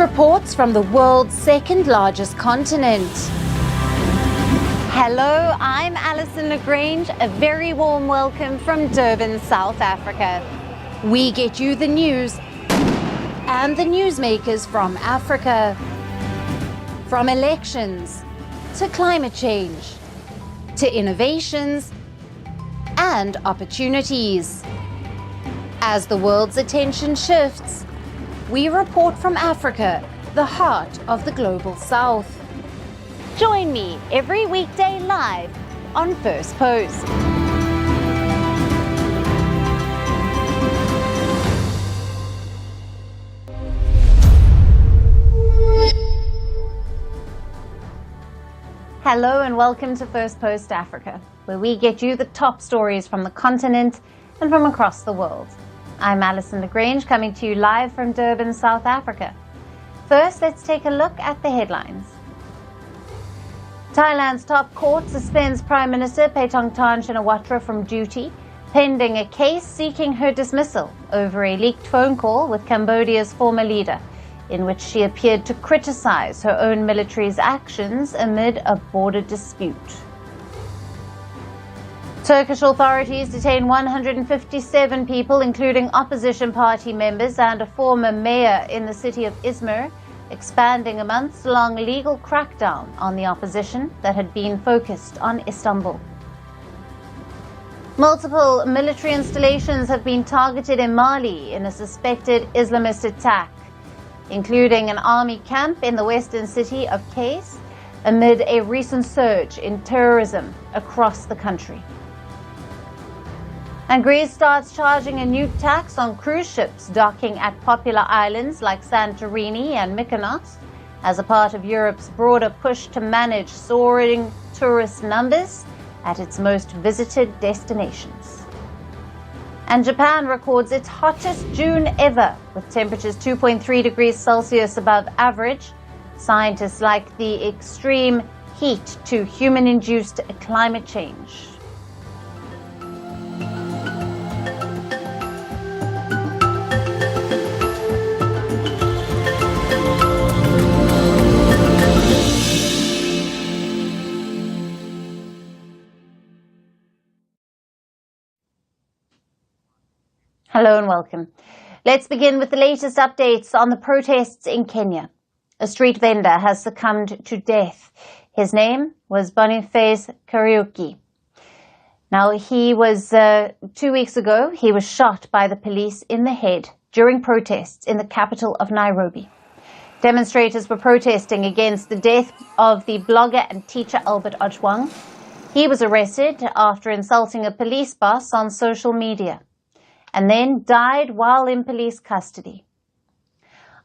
reports from the world's second largest continent. Hello, I'm Alison Lagrange. A very warm welcome from Durban, South Africa. We get you the news and the newsmakers from Africa. From elections to climate change to innovations and opportunities. As the world's attention shifts, we report from Africa, the heart of the global South. Join me every weekday live on First Post. Hello and welcome to First Post Africa, where we get you the top stories from the continent and from across the world. I'm Alison Lagrange, coming to you live from Durban, South Africa. First, let's take a look at the headlines. Thailand's top court suspends Prime Minister Paetongtarn Shinawatra from duty, pending a case seeking her dismissal over a leaked phone call with Cambodia's former leader, in which she appeared to criticize her own military's actions amid a border dispute. Turkish authorities detain 157 people, including opposition party members and a former mayor in the city of Izmir, expanding a months-long legal crackdown on the opposition that had been focused on Istanbul. Multiple military installations have been targeted in Mali in a suspected Islamist attack, including an army camp in the western city of Kais, amid a recent surge in terrorism across the country. And Greece starts charging a new tax on cruise ships docking at popular islands like Santorini and Mykonos as a part of Europe's broader push to manage soaring tourist numbers at its most visited destinations. And Japan records its hottest June ever, with temperatures 2.3 degrees Celsius above average. Scientists like the extreme heat to human-induced climate change. Hello and welcome. Let's begin with the latest updates on the protests in Kenya. A street vendor has succumbed to death. His name was Boniface Kariuki. Now, he was 2 weeks ago, he was shot by the police in the head during protests in the capital of Nairobi. Demonstrators were protesting against the death of the blogger and teacher Albert Ojwang. He was arrested after insulting a police boss on social media, and then died while in police custody.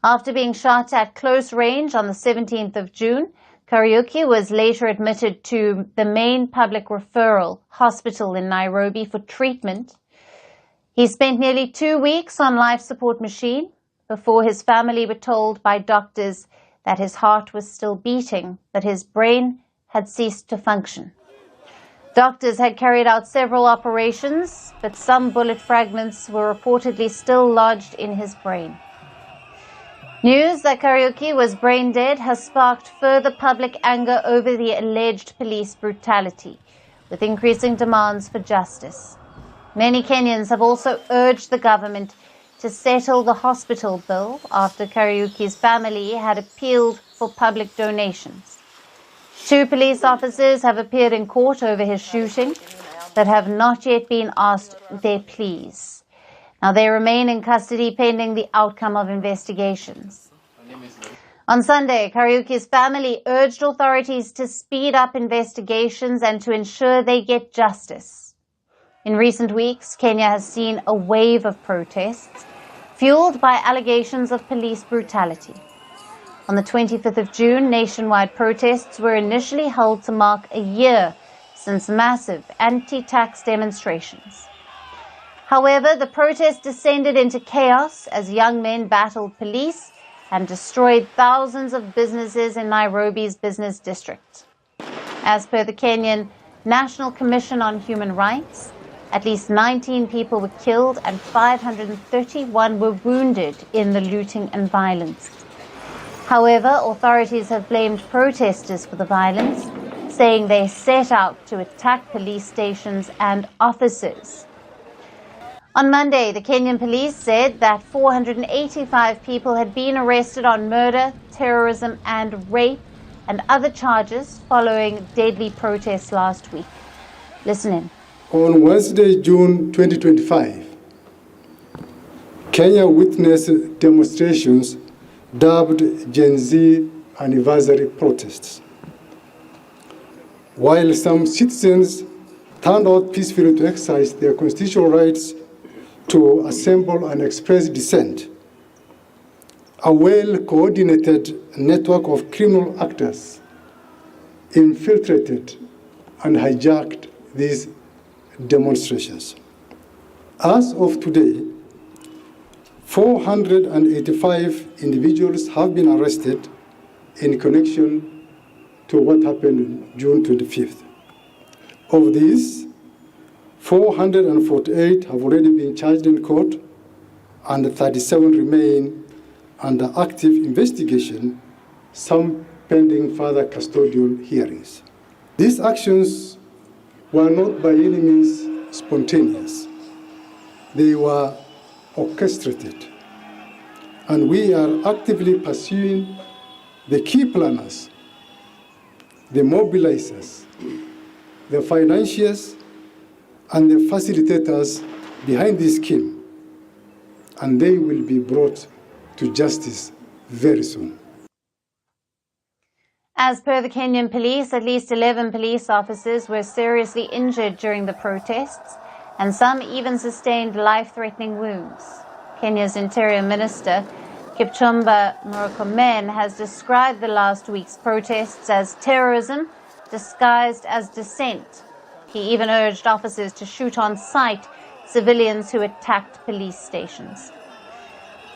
After being shot at close range on the 17th of June, Kariuki was later admitted to the main public referral hospital in Nairobi for treatment. He spent nearly 2 weeks on life support machine before his family were told by doctors that his heart was still beating, but his brain had ceased to function. Doctors had carried out several operations, but some bullet fragments were reportedly still lodged in his brain. News that Kariuki was brain dead has sparked further public anger over the alleged police brutality, with increasing demands for justice. Many Kenyans have also urged the government to settle the hospital bill after Kariuki's family had appealed for public donations. 2 police officers have appeared in court over his shooting, but have not yet been asked their pleas. Now, they remain in custody pending the outcome of investigations. On Sunday, Kariuki's family urged authorities to speed up investigations and to ensure they get justice. In recent weeks, Kenya has seen a wave of protests fueled by allegations of police brutality. On the 25th of June, nationwide protests were initially held to mark a year since massive anti-tax demonstrations. However, the protest descended into chaos as young men battled police and destroyed thousands of businesses in Nairobi's business district. As per the Kenyan National Commission on Human Rights, at least 19 people were killed and 531 were wounded in the looting and violence. However, authorities have blamed protesters for the violence, saying they set out to attack police stations and officers. On Monday, the Kenyan police said that 485 people had been arrested on murder, terrorism and rape and other charges following deadly protests last week. Listen in. On Wednesday, June 2025, Kenya witnessed demonstrations dubbed Gen Z anniversary protests. While some citizens turned out peacefully to exercise their constitutional rights to assemble and express dissent, a well-coordinated network of criminal actors infiltrated and hijacked these demonstrations. As of today, 485 individuals have been arrested in connection to what happened on June 25th. Of these, 448 have already been charged in court, and 37 remain under active investigation, some pending further custodial hearings. These actions were not by any means spontaneous. They were orchestrated, and we are actively pursuing the key planners, the mobilizers, the financiers, and the facilitators behind this scheme, and they will be brought to justice very soon. As per the Kenyan police, at least 11 police officers were seriously injured during the protests, and some even sustained life-threatening wounds. Kenya's Interior Minister, Kipchumba Murkomen, has described the last week's protests as terrorism disguised as dissent. He even urged officers to shoot on sight civilians who attacked police stations,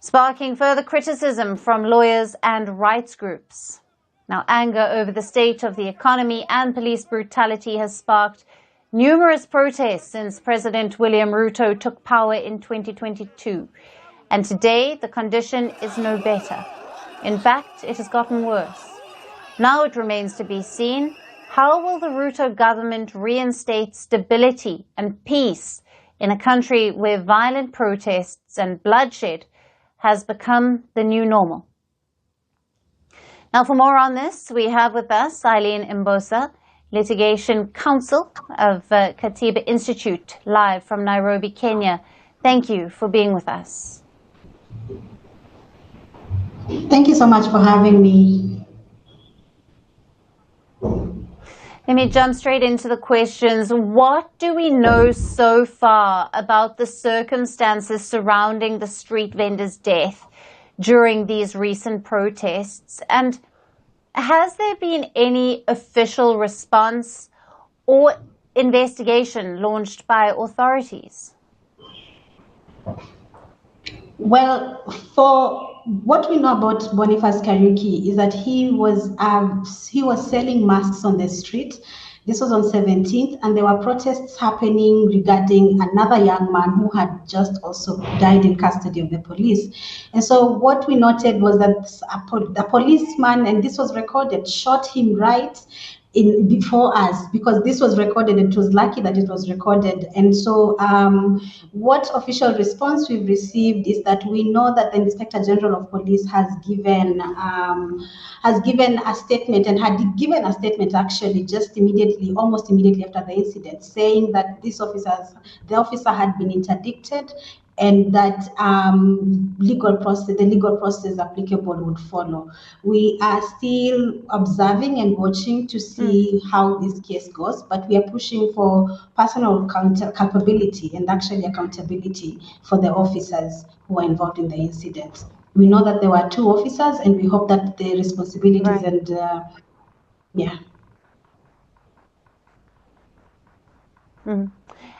sparking further criticism from lawyers and rights groups. Now, anger over the state of the economy and police brutality has sparked numerous protests since President William Ruto took power in 2022. And today, the condition is no better. In fact, it has gotten worse. Now it remains to be seen, how will the Ruto government reinstate stability and peace in a country where violent protests and bloodshed has become the new normal? Now, for more on this, we have with us Eileen Mbosa, Litigation Counsel of Katiba Institute, live from Nairobi, Kenya. Thank you for being with us. Thank you so much for having me. Let me jump straight into the questions. What do we know so far about the circumstances surrounding the street vendor's death during these recent protests? And has there been any official response or investigation launched by authorities? Well, for what we know about Boniface Kariuki is that he was selling masks on the street. This was on 17th, and there were protests happening regarding another young man who had just also died in custody of the police. And so what we noted was that the policeman, and this was recorded, shot him right in before us, because this was recorded. It was lucky that it was recorded. And so what official response we've received is that we know that the Inspector General of Police has given a statement, and had given a statement actually just almost immediately after the incident, saying that the officer had been interdicted, and that the legal process applicable would follow. We are still observing and watching to see how this case goes, but we are pushing for personal culpability and actually accountability for the officers who are involved in the incident. We know that there were 2 officers, and we hope that the responsibilities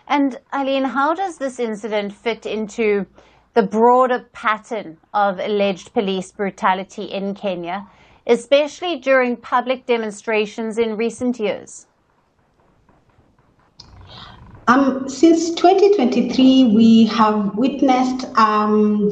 And Eileen, how does this incident fit into the broader pattern of alleged police brutality in Kenya, especially during public demonstrations in recent years? Since 2023, we have witnessed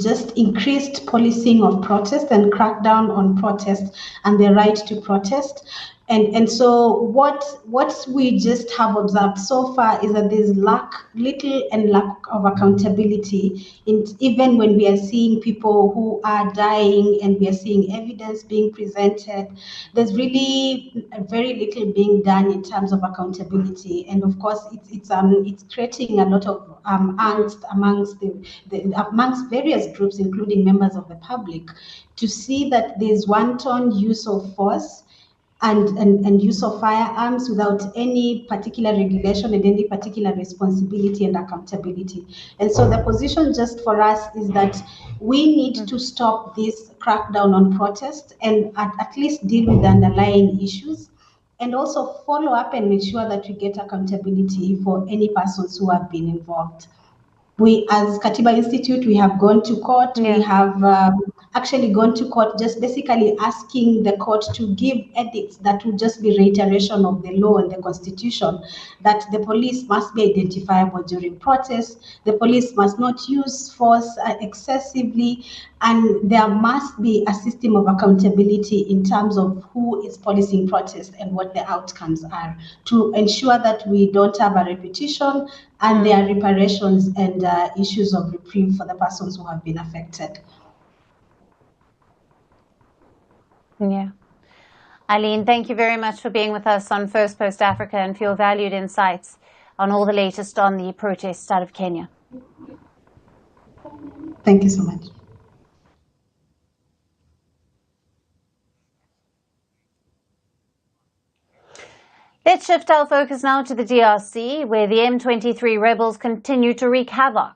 just increased policing of protest and crackdown on protest and the right to protest. And so what we just have observed so far is that there's little lack of accountability, even when we are seeing people who are dying and we are seeing evidence being presented. There's really very little being done in terms of accountability, and of course it's creating a lot of angst amongst various groups, including members of the public, to see that there's wanton use of force and use of firearms without any particular regulation and any particular responsibility and accountability. And so the position just for us is that we need to stop this crackdown on protest and at least deal with the underlying issues, and also follow up and make sure that we get accountability for any persons who have been involved. We, as Katiba Institute, we have gone to court. Yeah. We have actually gone to court, just basically asking the court to give edicts that would just be reiteration of the law and the constitution, that the police must be identifiable during protests, the police must not use force excessively, and there must be a system of accountability in terms of who is policing protests and what the outcomes are, to ensure that we don't have a repetition and there are reparations and issues of reprieve for the persons who have been affected. Yeah. Eileen, thank you very much for being with us on Firstpost Africa and for your valued insights on all the latest on the protests out of Kenya. Thank you so much. Let's shift our focus now to the DRC, where the M23 rebels continue to wreak havoc.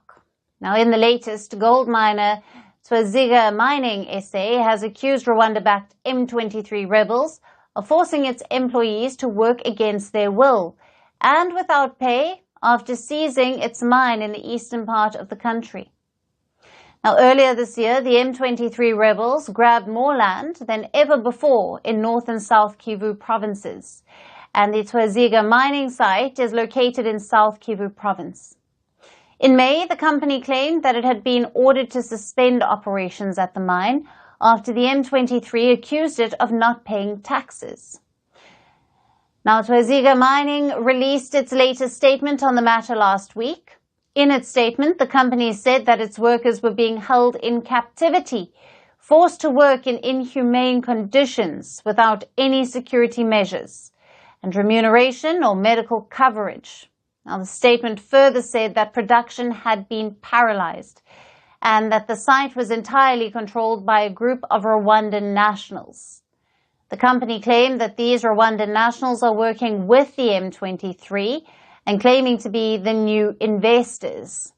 Now, in the latest, gold miner Twaziga Mining SA has accused Rwanda-backed M23 rebels of forcing its employees to work against their will and without pay after seizing its mine in the eastern part of the country. Now, earlier this year, the M23 rebels grabbed more land than ever before in North and South Kivu provinces, and the Twaziga mining site is located in South Kivu province. In May, the company claimed that it had been ordered to suspend operations at the mine after the M23 accused it of not paying taxes. Now, Twaziga Mining released its latest statement on the matter last week. In its statement, the company said that its workers were being held in captivity, forced to work in inhumane conditions without any security measures and remuneration or medical coverage. Now, the statement further said that production had been paralyzed and that the site was entirely controlled by a group of Rwandan nationals. The company claimed that these Rwandan nationals are working with the M23 and claiming to be the new investors.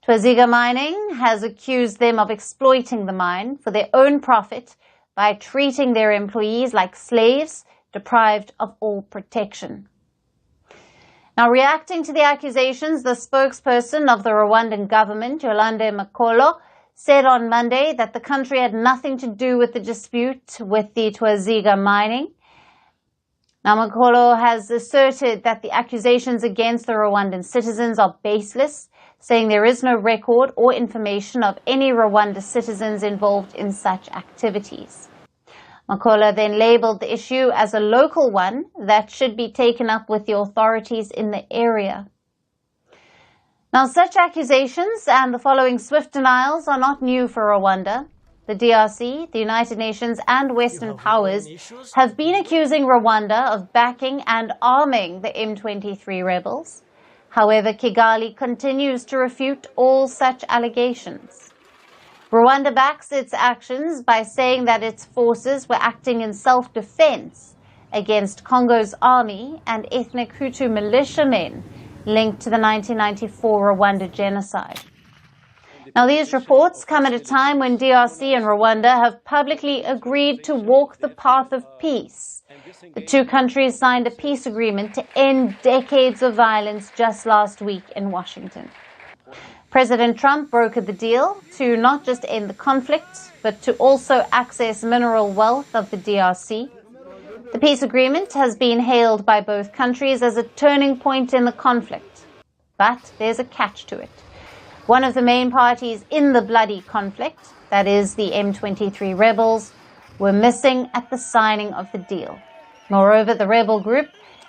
Twaziga Mining has accused them of exploiting the mine for their own profit by treating their employees like slaves, deprived of all protection. Now, reacting to the accusations, the spokesperson of the Rwandan government, Yolande Makolo, said on Monday that the country had nothing to do with the dispute with the Twaziga Mining. Now, Makolo has asserted that the accusations against the Rwandan citizens are baseless, saying there is no record or information of any Rwanda citizens involved in such activities. Makolo then labeled the issue as a local one that should be taken up with the authorities in the area. Now, such accusations and the following swift denials are not new for Rwanda. The DRC, the United Nations and Western powers have been accusing Rwanda of backing and arming the M23 rebels. However, Kigali continues to refute all such allegations. Rwanda backs its actions by saying that its forces were acting in self-defense against Congo's army and ethnic Hutu militiamen linked to the 1994 Rwanda genocide. Now, these reports come at a time when DRC and Rwanda have publicly agreed to walk the path of peace. The two countries signed a peace agreement to end decades of violence just last week in Washington. President Trump brokered the deal to not just end the conflict, but to also access mineral wealth of the DRC. The peace agreement has been hailed by both countries as a turning point in the conflict. But there's a catch to it. One of the main parties in the bloody conflict, that is the M23 rebels, were missing at the signing of the deal. Moreover, the rebel group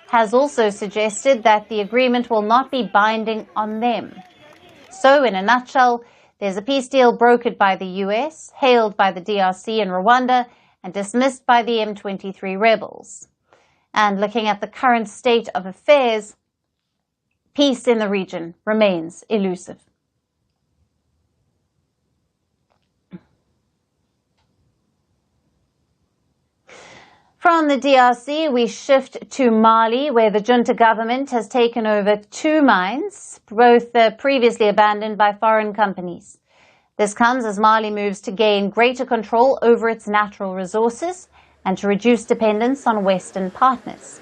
has also suggested that the agreement will not be binding on them. So, in a nutshell, there's a peace deal brokered by the US, hailed by the DRC and Rwanda, and dismissed by the M23 rebels. And looking at the current state of affairs, peace in the region remains elusive. From the DRC, we shift to Mali, where the junta government has taken over 2 mines, both previously abandoned by foreign companies. This comes as Mali moves to gain greater control over its natural resources and to reduce dependence on Western partners.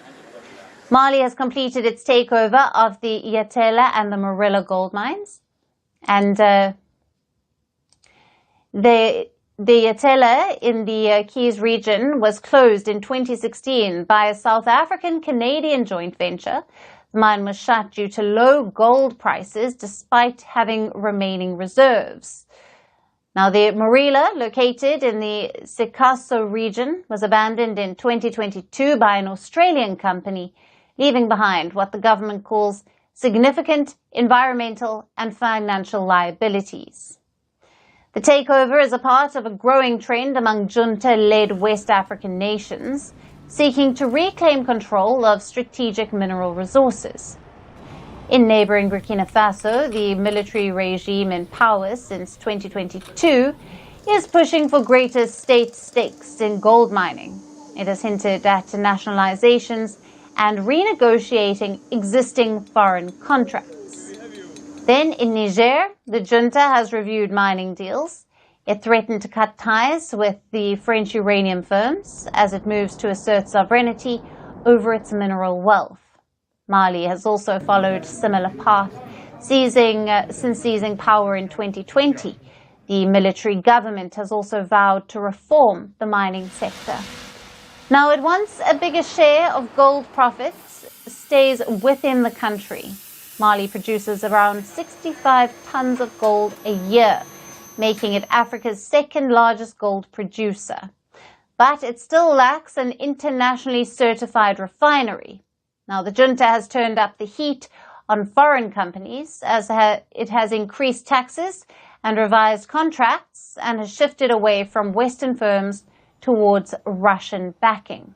Mali has completed its takeover of the Yatela and the Morilla gold mines, and the Yatela in the Keys region was closed in 2016 by a South African-Canadian joint venture. The mine was shut due to low gold prices despite having remaining reserves. Now, the Morilla, located in the Sikasso region, was abandoned in 2022 by an Australian company, leaving behind what the government calls significant environmental and financial liabilities. The takeover is a part of a growing trend among junta-led West African nations seeking to reclaim control of strategic mineral resources. In neighboring Burkina Faso, the military regime in power since 2022 is pushing for greater state stakes in gold mining. It has hinted at nationalizations and renegotiating existing foreign contracts. Then in Niger, the junta has reviewed mining deals. It threatened to cut ties with the French uranium firms as it moves to assert sovereignty over its mineral wealth. Mali has also followed similar path, since seizing power in 2020. The military government has also vowed to reform the mining sector. Now, it wants a bigger share of gold profits stays within the country. Mali produces around 65 tons of gold a year, making it Africa's second largest gold producer. But it still lacks an internationally certified refinery. Now, the junta has turned up the heat on foreign companies as it has increased taxes and revised contracts and has shifted away from Western firms towards Russian backing.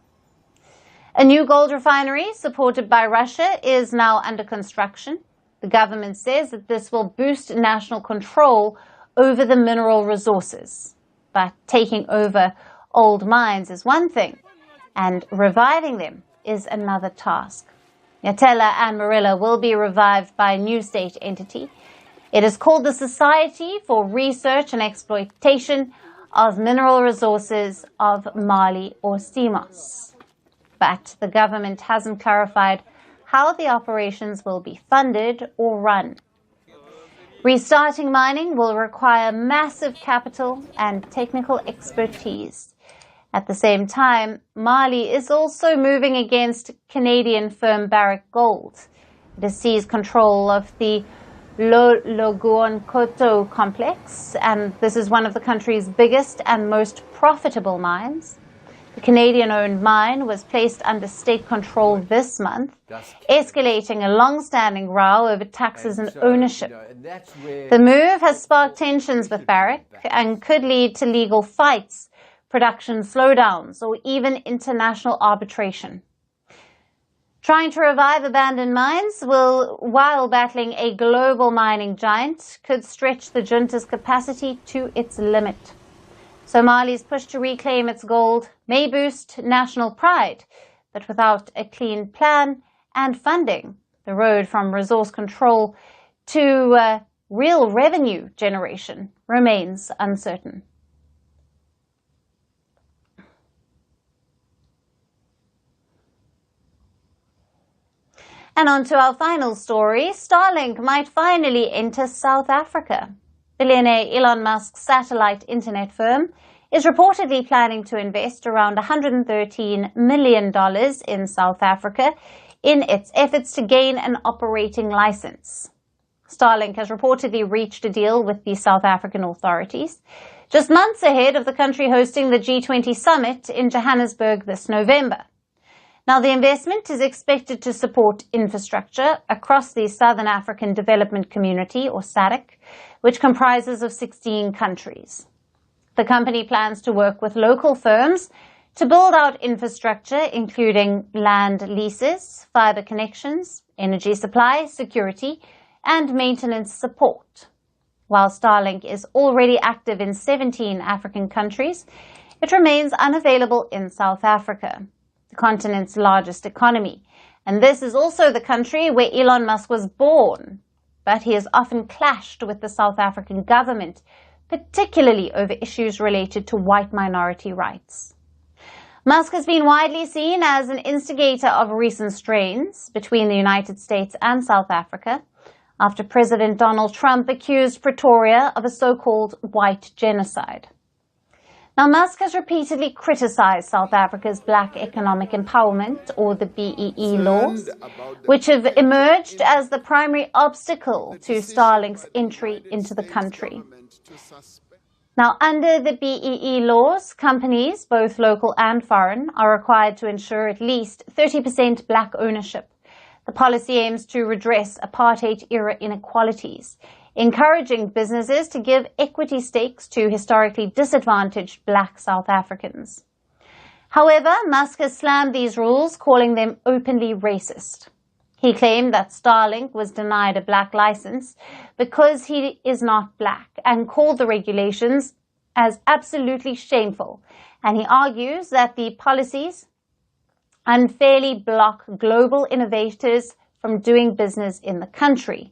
A new gold refinery supported by Russia is now under construction. The government says that this will boost national control over the mineral resources. But taking over old mines is one thing, and reviving them is another task. Yatela and Morilla will be revived by a new state entity. It is called the Society for Research and Exploitation of Mineral Resources of Mali, or CIMOS. But the government hasn't clarified how the operations will be funded or run. Restarting mining will require massive capital and technical expertise. At the same time, Mali is also moving against Canadian firm Barrick Gold. It has seized control of the Logoon-Koto complex, and this is one of the country's biggest and most profitable mines. The Canadian-owned mine was placed under state control this month, escalating a long-standing row over taxes and ownership. The move has sparked tensions with Barrick and could lead to legal fights, production slowdowns, or even international arbitration. Trying to revive abandoned mines while battling a global mining giant could stretch the junta's capacity to its limit. So Mali's push to reclaim its gold may boost national pride, but without a clean plan and funding, the road from resource control to real revenue generation remains uncertain. And on to our final story, Starlink might finally enter South Africa. Billionaire Elon Musk's satellite internet firm is reportedly planning to invest around $113 million in South Africa in its efforts to gain an operating license. Starlink has reportedly reached a deal with the South African authorities, just months ahead of the country hosting the G20 summit in Johannesburg this November. Now, the investment is expected to support infrastructure across the Southern African Development Community, or SADC, which comprises of 16 countries. The company plans to work with local firms to build out infrastructure, including land leases, fiber connections, energy supply, security, and maintenance support. While Starlink is already active in 17 African countries, it remains unavailable in South Africa, the continent's largest economy. And this is also the country where Elon Musk was born. But he has often clashed with the South African government, particularly over issues related to white minority rights. Musk has been widely seen as an instigator of recent strains between the United States and South Africa, after President Donald Trump accused Pretoria of a so-called white genocide. Now, Musk has repeatedly criticized South Africa's Black Economic Empowerment, or the BEE laws, which have emerged as the primary obstacle to Starlink's entry into the country. Now, under the BEE laws, companies, both local and foreign, are required to ensure at least 30% Black ownership. The policy aims to redress apartheid-era inequalities, encouraging businesses to give equity stakes to historically disadvantaged Black South Africans. However, Musk has slammed these rules, calling them openly racist. He claimed that Starlink was denied a Black license because he is not Black, and called the regulations as absolutely shameful. And he argues that the policies unfairly block global innovators from doing business in the country.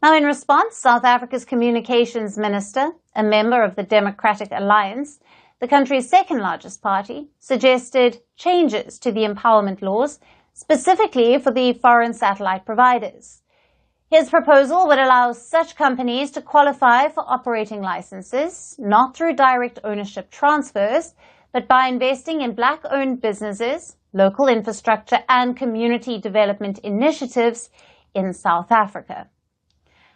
Now, in response, South Africa's communications minister, a member of the Democratic Alliance, the country's second largest party, suggested changes to the empowerment laws, specifically for the foreign satellite providers. His proposal would allow such companies to qualify for operating licenses, not through direct ownership transfers, but by investing in Black-owned businesses, local infrastructure, and community development initiatives in South Africa.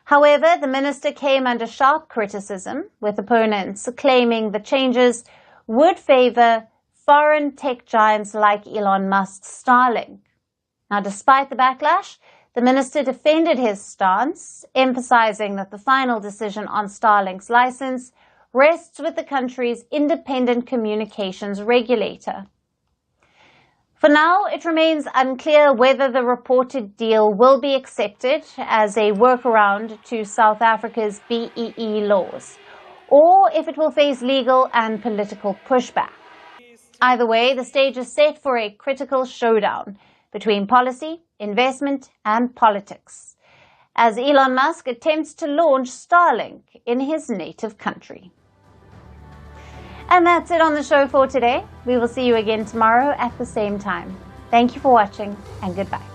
However, the minister came under sharp criticism, with opponents claiming the changes would favor foreign tech giants like Elon Musk's Starlink. Now, despite the backlash, the minister defended his stance, emphasizing that the final decision on Starlink's license rests with the country's independent communications regulator. For now, it remains unclear whether the reported deal will be accepted as a workaround to South Africa's BEE laws, or if it will face legal and political pushback. Either way, the stage is set for a critical showdown between policy, investment, and politics, as Elon Musk attempts to launch Starlink in his native country. And that's it on the show for today. We will see you again tomorrow at the same time. Thank you for watching, and goodbye.